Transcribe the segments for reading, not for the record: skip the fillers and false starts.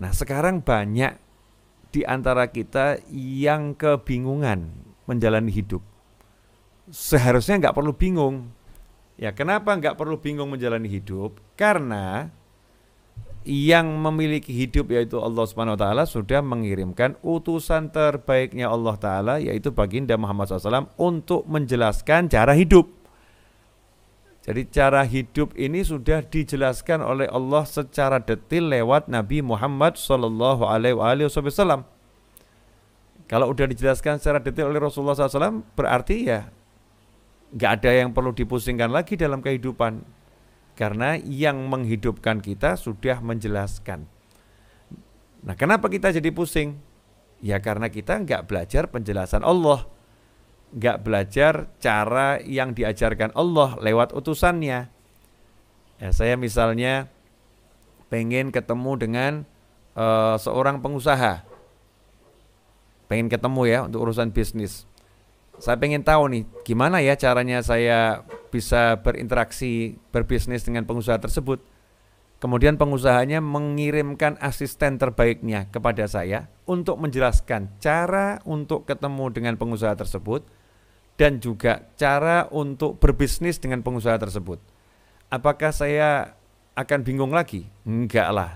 Nah sekarang banyak di antara kita yang kebingungan menjalani hidup. Seharusnya nggak perlu bingung. Ya kenapa nggak perlu bingung menjalani hidup? Karena yang memiliki hidup yaitu Allah Subhanahu wa taala sudah mengirimkan utusan terbaiknya Allah taala yaitu baginda Muhammad SAW untuk menjelaskan cara hidup. Jadi cara hidup ini sudah dijelaskan oleh Allah secara detail lewat Nabi Muhammad sallallahu alaihi wasallam. Kalau udah dijelaskan secara detail oleh Rasulullah SAW berarti ya nggak ada yang perlu dipusingkan lagi dalam kehidupan. Karena yang menghidupkan kita sudah menjelaskan. Nah kenapa kita jadi pusing? Ya karena kita nggak belajar penjelasan Allah. Nggak belajar cara yang diajarkan Allah lewat utusannya. Ya, saya misalnya pengen ketemu dengan seorang pengusaha. Pengen ketemu ya untuk urusan bisnis. Saya pengen tahu nih gimana ya caranya saya bisa berinteraksi, berbisnis dengan pengusaha tersebut. Kemudian pengusahanya mengirimkan asisten terbaiknya kepada saya untuk menjelaskan cara untuk ketemu dengan pengusaha tersebut dan juga cara untuk berbisnis dengan pengusaha tersebut. Apakah saya akan bingung lagi? Enggak lah,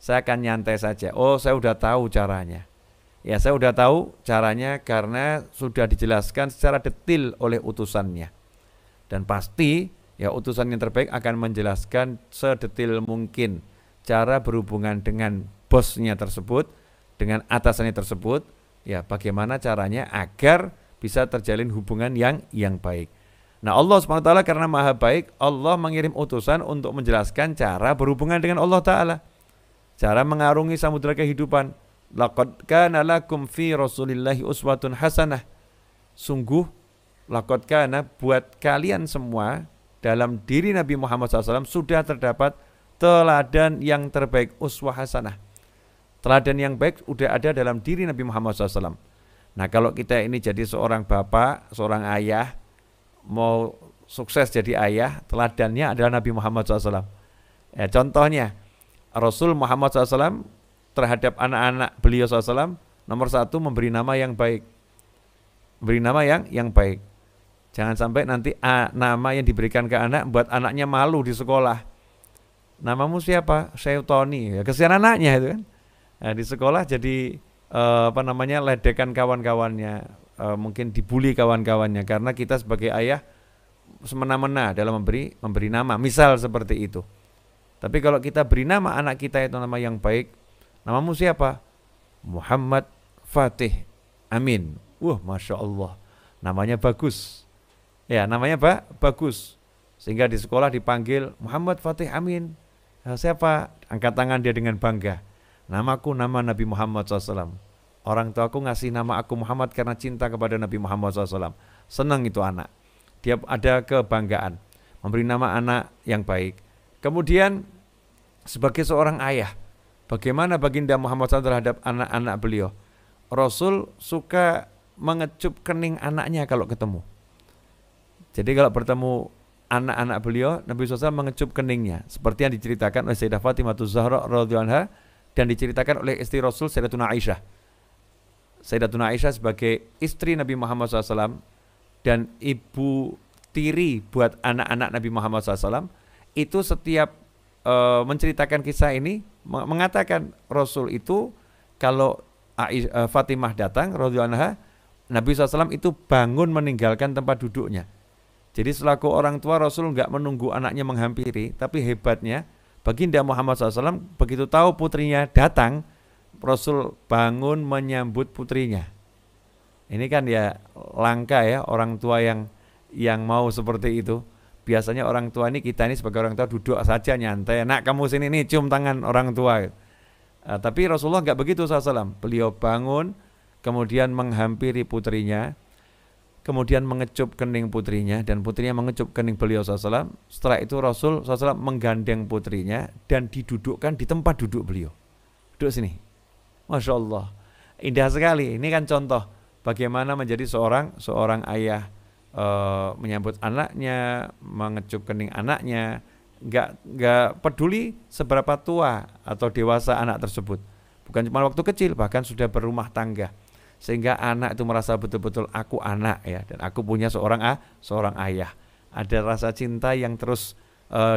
saya akan nyantai saja. Oh, saya udah tahu caranya. Ya, saya udah tahu caranya karena sudah dijelaskan secara detail oleh utusannya. Dan pasti ya utusan yang terbaik akan menjelaskan sedetail mungkin cara berhubungan dengan bosnya tersebut, dengan atasannya tersebut, ya bagaimana caranya agar bisa terjalin hubungan yang baik. Nah Allah SWT karena maha baik, Allah mengirim utusan untuk menjelaskan cara berhubungan dengan Allah Ta'ala. Cara mengarungi samudera kehidupan. Laqad kana lakum fi rasulillahi uswatun hasanah. Sungguh laqad kana buat kalian semua dalam diri Nabi Muhammad SAW sudah terdapat teladan yang terbaik, uswah hasanah. Teladan yang baik sudah ada dalam diri Nabi Muhammad SAW. Nah kalau kita ini jadi seorang bapak, seorang ayah, mau sukses jadi ayah, teladannya adalah Nabi Muhammad SAW. Ya, contohnya Rasul Muhammad SAW terhadap anak-anak beliau SAW, nomor satu memberi nama yang baik. Beri nama yang baik. Jangan sampai nanti nama yang diberikan ke anak buat anaknya malu di sekolah. Namamu siapa? Syaitoni. Ya, kesian anaknya itu kan. Nah, di sekolah jadi ledekan kawan-kawannya, mungkin dibully kawan-kawannya karena kita sebagai ayah semena-mena dalam memberi nama. Misal seperti itu. Tapi kalau kita beri nama anak kita itu nama yang baik, namamu siapa? Muhammad Fatih Amin. Wah, Masya Allah. Namanya bagus. Ya, namanya bagus. Sehingga di sekolah dipanggil Muhammad Fatih Amin. Siapa? Angkat tangan dia dengan bangga. Namaku nama Nabi Muhammad SAW. Orang tuaku ngasih nama aku Muhammad karena cinta kepada Nabi Muhammad SAW. Senang itu anak. Dia ada kebanggaan. Memberi nama anak yang baik. Kemudian sebagai seorang ayah, bagaimana baginda Muhammad SAW terhadap anak-anak beliau? Rasul suka mengecup kening anaknya kalau ketemu. Jadi kalau bertemu anak-anak beliau, Nabi SAW mengecup keningnya. Seperti yang diceritakan oleh Sayyidah Fatimah Zahra radhiyallahu anha dan diceritakan oleh istri Rasul Sayyidatuna Aisyah. Sayyidatuna Aisyah sebagai istri Nabi Muhammad SAW dan ibu tiri buat anak-anak Nabi Muhammad SAW, itu setiap menceritakan kisah ini mengatakan Rasul itu kalau Fatimah datang radhiyallahu anha, Nabi SAW itu bangun meninggalkan tempat duduknya. Jadi selaku orang tua Rasul enggak menunggu anaknya menghampiri, tapi hebatnya baginda Muhammad SAW begitu tahu putrinya datang, Rasul bangun menyambut putrinya. Ini kan ya langka ya orang tua yang mau seperti itu. Biasanya orang tua ini, kita ini sebagai orang tua duduk saja nyantai. Nak kamu sini nih, cium tangan orang tua. Tapi Rasulullah enggak begitu SAW. Beliau bangun, kemudian menghampiri putrinya, kemudian mengecup kening putrinya, dan putrinya mengecup kening beliau SAW. Setelah itu Rasul SAW menggandeng putrinya dan didudukkan di tempat duduk beliau. Duduk sini. Masya Allah. Indah sekali. Ini kan contoh bagaimana menjadi seorang ayah, menyambut anaknya, mengecup kening anaknya, enggak peduli seberapa tua atau dewasa anak tersebut. Bukan cuma waktu kecil, bahkan sudah berumah tangga. Sehingga anak itu merasa betul-betul aku anak ya, dan aku punya seorang ayah. Ada rasa cinta yang terus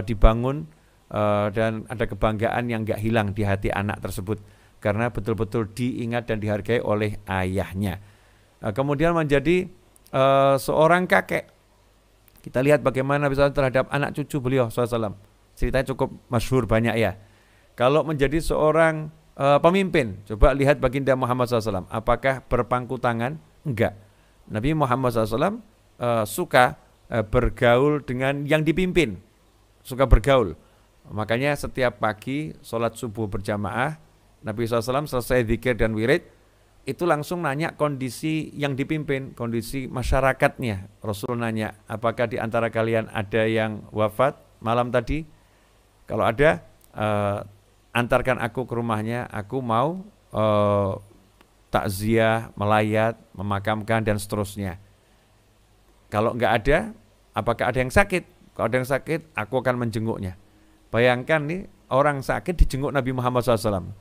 dibangun, dan ada kebanggaan yang gak hilang di hati anak tersebut karena betul-betul diingat dan dihargai oleh ayahnya. Kemudian menjadi seorang kakek. Kita lihat bagaimana misalnya terhadap anak cucu beliau SAW. Ceritanya cukup masyhur banyak ya. Kalau menjadi seorang pemimpin, coba lihat baginda Muhammad SAW. Apakah berpangku tangan? Enggak. Nabi Muhammad SAW suka bergaul dengan yang dipimpin. Suka bergaul. Makanya setiap pagi sholat subuh berjamaah, Nabi SAW selesai zikir dan wirid, itu langsung nanya kondisi yang dipimpin, kondisi masyarakatnya. Rasul nanya, apakah di antara kalian ada yang wafat malam tadi? Kalau ada, antarkan aku ke rumahnya, aku mau takziah, melayat, memakamkan dan seterusnya. Kalau enggak ada, apakah ada yang sakit? Kalau ada yang sakit, aku akan menjenguknya. Bayangkan nih, orang sakit dijenguk Nabi Muhammad SAW.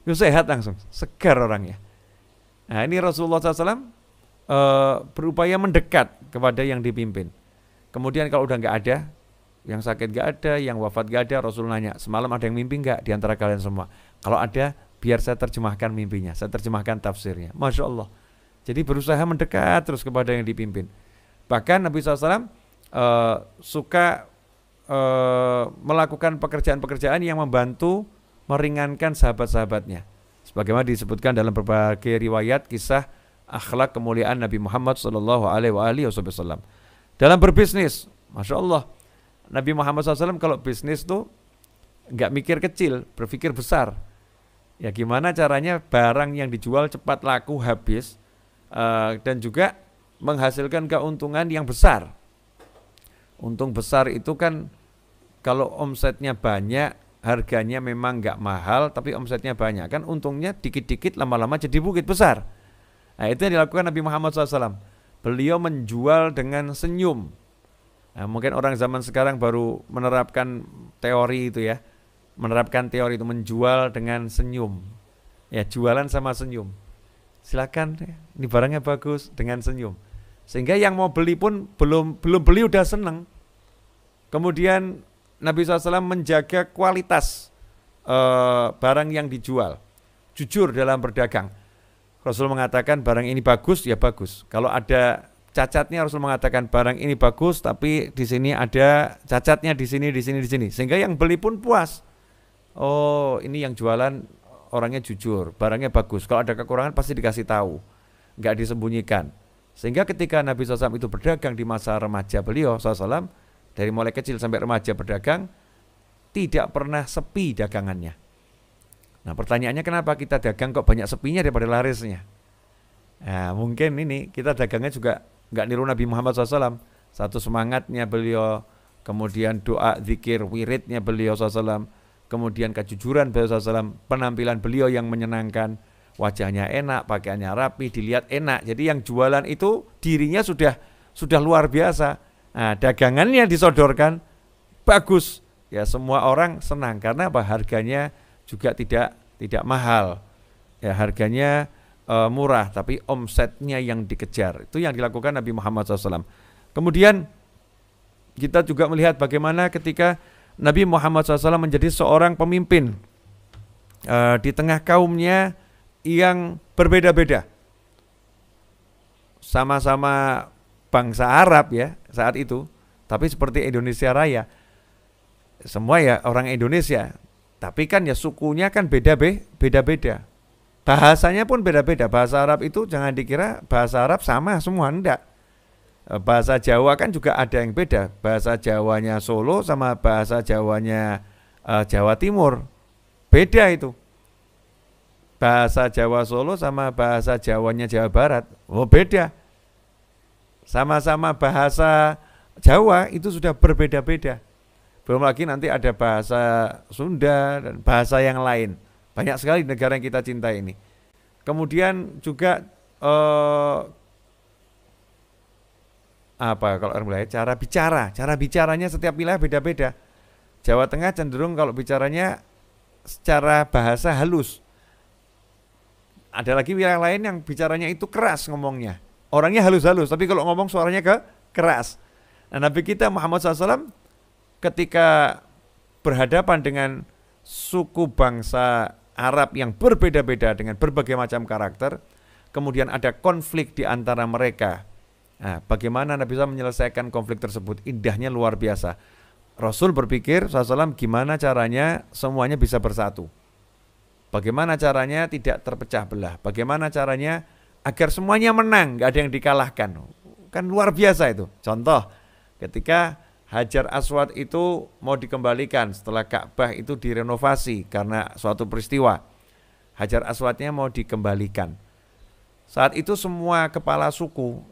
Itu sehat langsung, segar orangnya. Nah ini Rasulullah SAW berupaya mendekat kepada yang dipimpin. Kemudian kalau udah enggak ada, yang sakit enggak ada, yang wafat enggak ada, Rasul nanya, semalam ada yang mimpi enggak di antara kalian semua? Kalau ada, biar saya terjemahkan mimpinya, saya terjemahkan tafsirnya. Masya Allah. Jadi berusaha mendekat terus kepada yang dipimpin. Bahkan Nabi SAW suka melakukan pekerjaan-pekerjaan yang membantu meringankan sahabat-sahabatnya. Sebagaimana disebutkan dalam berbagai riwayat kisah akhlak kemuliaan Nabi Muhammad SAW. Dalam berbisnis, Masya Allah, Nabi Muhammad SAW kalau bisnis tuh nggak mikir kecil, berpikir besar. Ya gimana caranya barang yang dijual cepat laku habis, dan juga menghasilkan keuntungan yang besar. Untung besar itu kan kalau omsetnya banyak, harganya memang nggak mahal, tapi omsetnya banyak. Kan untungnya dikit-dikit lama-lama jadi bukit besar. Nah itu yang dilakukan Nabi Muhammad SAW. Beliau menjual dengan senyum. Nah, mungkin orang zaman sekarang baru menerapkan teori itu ya. Menerapkan teori itu menjual dengan senyum. Ya jualan sama senyum. Silakan, ini barangnya bagus dengan senyum. Sehingga yang mau beli pun belum beli udah seneng. Kemudian Nabi SAW menjaga kualitas barang yang dijual. Jujur dalam berdagang. Rasul mengatakan barang ini bagus, ya bagus. Kalau ada cacatnya, Rasul mengatakan barang ini bagus, tapi di sini ada cacatnya di sini. Sehingga yang beli pun puas. Oh, ini yang jualan orangnya jujur, barangnya bagus. Kalau ada kekurangan pasti dikasih tahu, nggak disembunyikan. Sehingga ketika Nabi SAW itu berdagang di masa remaja beliau SAW, dari mulai kecil sampai remaja berdagang, tidak pernah sepi dagangannya. Nah pertanyaannya kenapa kita dagang kok banyak sepinya daripada larisnya? Nah mungkin ini kita dagangnya juga nggak niru Nabi Muhammad SAW. Satu semangatnya beliau, kemudian doa, zikir, wiridnya beliau SAW, kemudian kejujuran beliau SAW, penampilan beliau yang menyenangkan, wajahnya enak, pakaiannya rapi, dilihat enak. Jadi yang jualan itu dirinya sudah luar biasa. Nah, dagangannya disodorkan bagus. Ya semua orang senang karena apa? Harganya juga tidak mahal. Ya harganya murah, tapi omsetnya yang dikejar. Itu yang dilakukan Nabi Muhammad SAW. Kemudian kita juga melihat bagaimana ketika Nabi Muhammad SAW menjadi seorang pemimpin di tengah kaumnya yang berbeda-beda. Sama-sama bangsa Arab ya saat itu, tapi seperti Indonesia Raya. Semua ya orang Indonesia, tapi kan ya sukunya kan beda-beda. Bahasanya pun beda-beda. Bahasa Arab itu jangan dikira bahasa Arab sama semua, enggak. Bahasa Jawa kan juga ada yang beda. Bahasa Jawanya Solo sama bahasa Jawanya Jawa Timur. Beda itu. Bahasa Jawa Solo sama bahasa Jawanya Jawa Barat. Oh beda. Sama-sama bahasa Jawa itu sudah berbeda-beda. Belum lagi nanti ada bahasa Sunda dan bahasa yang lain. Banyak sekali negara yang kita cintai ini. Kemudian juga kalau orang Melayu cara bicaranya setiap wilayah beda-beda. Jawa Tengah cenderung kalau bicaranya secara bahasa halus. Ada lagi wilayah lain yang bicaranya itu keras ngomongnya. Orangnya halus-halus, tapi kalau ngomong suaranya keras. Nah, Nabi kita Muhammad SAW ketika berhadapan dengan suku bangsa Arab yang berbeda-beda dengan berbagai macam karakter, kemudian ada konflik di antara mereka. Nah, bagaimana Nabi SAW menyelesaikan konflik tersebut? Indahnya luar biasa. Rasul berpikir SAW gimana caranya semuanya bisa bersatu. Bagaimana caranya tidak terpecah belah. Bagaimana caranya agar semuanya menang, gak ada yang dikalahkan. Kan luar biasa itu. Contoh, ketika Hajar Aswad itu mau dikembalikan setelah Ka'bah itu direnovasi karena suatu peristiwa. Hajar Aswadnya mau dikembalikan. Saat itu semua kepala suku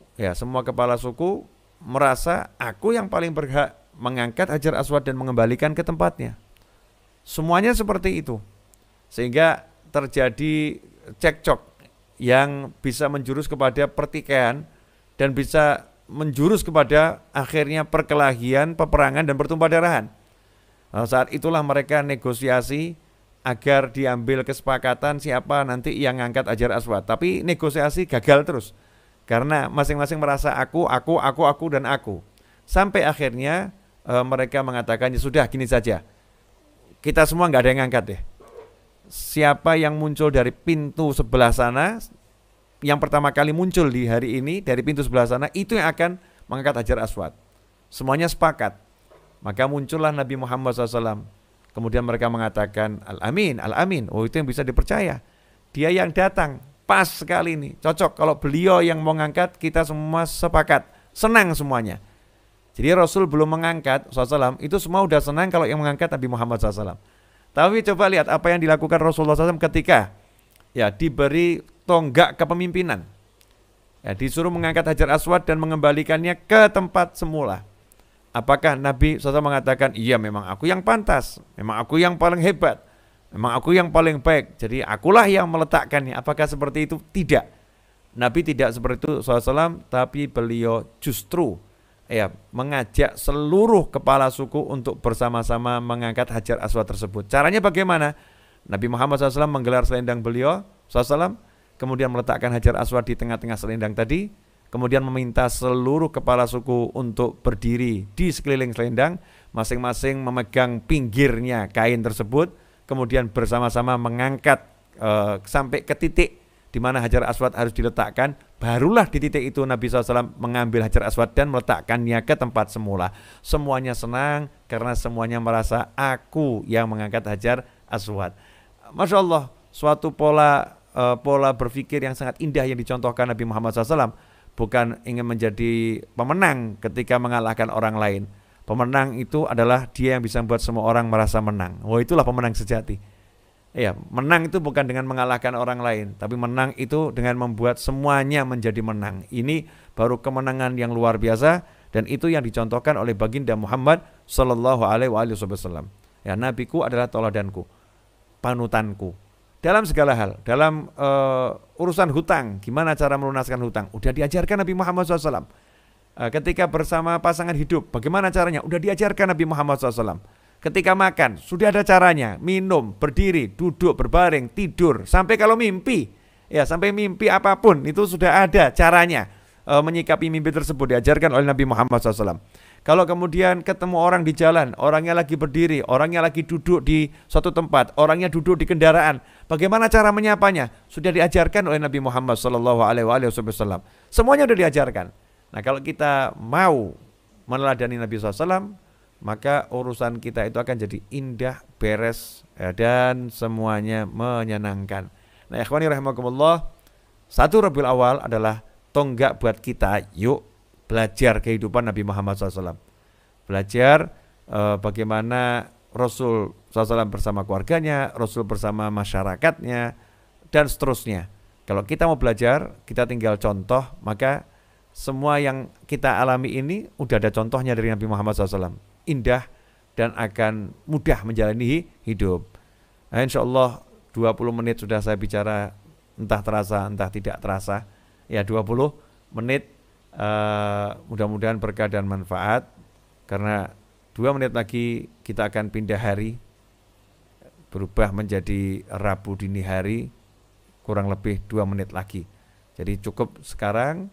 merasa aku yang paling berhak mengangkat Hajar Aswad dan mengembalikan ke tempatnya. Semuanya seperti itu. Sehingga terjadi cekcok yang bisa menjurus kepada pertikaian dan bisa menjurus kepada akhirnya perkelahian, peperangan dan pertumpah darahan. Nah, saat itulah mereka negosiasi agar diambil kesepakatan siapa nanti yang ngangkat Hajar Aswad. Tapi negosiasi gagal terus karena masing-masing merasa aku dan aku. Sampai akhirnya mereka mengatakan ya sudah gini saja, kita semua nggak ada yang ngangkat deh. Siapa yang muncul dari pintu sebelah sana, yang pertama kali muncul di hari ini dari pintu sebelah sana, itu yang akan mengangkat Hajar Aswad. Semuanya sepakat. Maka muncullah Nabi Muhammad SAW. Kemudian mereka mengatakan Al-Amin, Al-Amin. Oh, itu yang bisa dipercaya. Dia yang datang, pas sekali ini, cocok. Kalau beliau yang mau ngangkat, kita semua sepakat, senang semuanya. Jadi Rasul belum mengangkat SAW, itu semua udah senang kalau yang mengangkat Nabi Muhammad SAW. Tapi coba lihat apa yang dilakukan Rasulullah SAW ketika ya diberi tonggak kepemimpinan. Ya, disuruh mengangkat Hajar Aswad dan mengembalikannya ke tempat semula. Apakah Nabi SAW mengatakan, iya memang aku yang pantas, memang aku yang paling hebat, memang aku yang paling baik, jadi akulah yang meletakkannya. Apakah seperti itu? Tidak. Nabi tidak seperti itu SAW, tapi beliau justru mengajak seluruh kepala suku untuk bersama-sama mengangkat Hajar Aswad tersebut. Caranya bagaimana? Nabi Muhammad SAW menggelar selendang beliau SAW, kemudian meletakkan Hajar Aswad di tengah-tengah selendang tadi, kemudian meminta seluruh kepala suku untuk berdiri di sekeliling selendang, masing-masing memegang pinggirnya kain tersebut, kemudian bersama-sama mengangkat sampai ke titik di mana Hajar Aswad harus diletakkan. Barulah di titik itu Nabi SAW mengambil Hajar Aswad dan meletakkannya ke tempat semula. Semuanya senang karena semuanya merasa aku yang mengangkat Hajar Aswad. Masya Allah, suatu pola berpikir yang sangat indah yang dicontohkan Nabi Muhammad SAW. Bukan ingin menjadi pemenang ketika mengalahkan orang lain. Pemenang itu adalah dia yang bisa membuat semua orang merasa menang. Oh, itulah pemenang sejati. Ya, menang itu bukan dengan mengalahkan orang lain, tapi menang itu dengan membuat semuanya menjadi menang. Ini baru kemenangan yang luar biasa, dan itu yang dicontohkan oleh baginda Muhammad sallallahu alaihi wasallam. Ya, nabiku adalah teladanku, panutanku. Dalam segala hal, dalam urusan hutang, gimana cara melunaskan hutang, udah diajarkan Nabi Muhammad SAW. Ketika bersama pasangan hidup, bagaimana caranya, udah diajarkan Nabi Muhammad SAW. Ketika makan, sudah ada caranya, minum, berdiri, duduk, berbaring, tidur, sampai kalau mimpi, ya sampai mimpi apapun, itu sudah ada caranya menyikapi mimpi tersebut, diajarkan oleh Nabi Muhammad SAW. Kalau kemudian ketemu orang di jalan, orangnya lagi berdiri, orangnya lagi duduk di suatu tempat, orangnya duduk di kendaraan, bagaimana cara menyapanya? Sudah diajarkan oleh Nabi Muhammad SAW. Semuanya sudah diajarkan. Nah, kalau kita mau meneladani Nabi SAW, maka urusan kita itu akan jadi indah, beres, dan semuanya menyenangkan. Nah, ikhwani rahimakumullah, 1 Rabiul Awal adalah tonggak buat kita. Yuk belajar kehidupan Nabi Muhammad SAW. Belajar bagaimana Rasul SAW bersama keluarganya, Rasul bersama masyarakatnya, dan seterusnya. Kalau kita mau belajar, kita tinggal contoh, maka semua yang kita alami ini udah ada contohnya dari Nabi Muhammad SAW. Indah dan akan mudah menjalani hidup. Nah, insya Allah 20 menit sudah saya bicara, entah terasa entah tidak terasa. Ya, 20 menit mudah-mudahan berkah dan manfaat, karena 2 menit lagi kita akan pindah hari, berubah menjadi Rabu dini hari, kurang lebih 2 menit lagi. Jadi cukup sekarang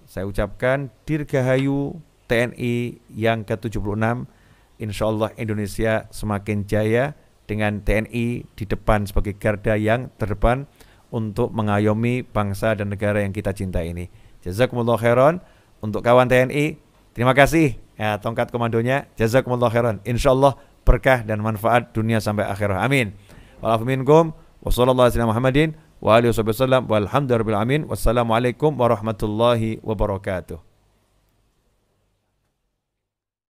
saya ucapkan Dirgahayu TNI yang ke-76. Insya Allah Indonesia semakin jaya dengan TNI di depan sebagai garda yang terdepan untuk mengayomi bangsa dan negara yang kita cinta ini. Jazakumullah khairan. Untuk kawan TNI, terima kasih ya, tongkat komandonya. Jazakumullah khairan. Insya Allah berkah dan manfaat dunia sampai akhirah. Amin. Wa'alafu minkum. Wassallallahu ala Muhammadin wa alihi wasallam. Walhamdulillahirabbil alamin. Wassalamualaikum warahmatullahi wabarakatuh.